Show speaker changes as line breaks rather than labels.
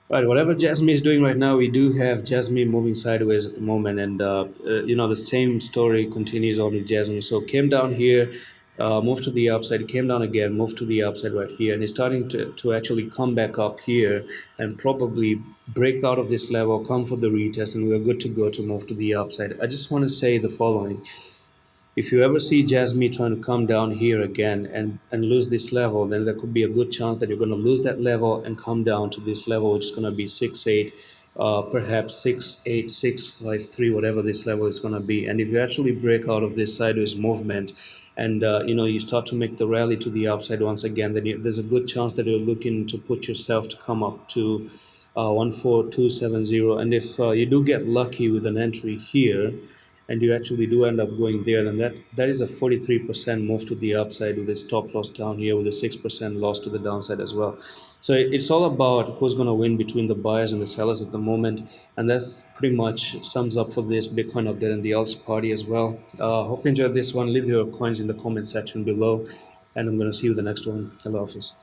Right, whatever Jasmy is doing right now, we do have Jasmy moving sideways at the moment, and the same story continues on with Jasmy. So came down here, moved to the upside, came down again, moved to the upside right here, and he's starting to actually come back up here and probably break out of this level, come for the retest, and we're good to go to move to the upside. I just want to say the following: if you ever see Jasmy trying to come down here again and lose this level, then there could be a good chance that you're going to lose that level and come down to this level, which is going to be 6-8, perhaps 6-8, 6-5-3, whatever this level is going to be. And if you actually break out of this sideways movement and you start to make the rally to the upside once again, then there's a good chance that you're looking to put yourself to come up to 14270. And if you do get lucky with an entry here, and you actually do end up going there, then that is a 43% move to the upside with a stop loss down here with a 6% loss to the downside as well. So it's all about who's going to win between the buyers and the sellers at the moment, and that's pretty much sums up for this Bitcoin update and the alts party as well. Hope you enjoyed this one. Leave your coins in the comment section below, and I'm going to see you in the next one. Hello, office.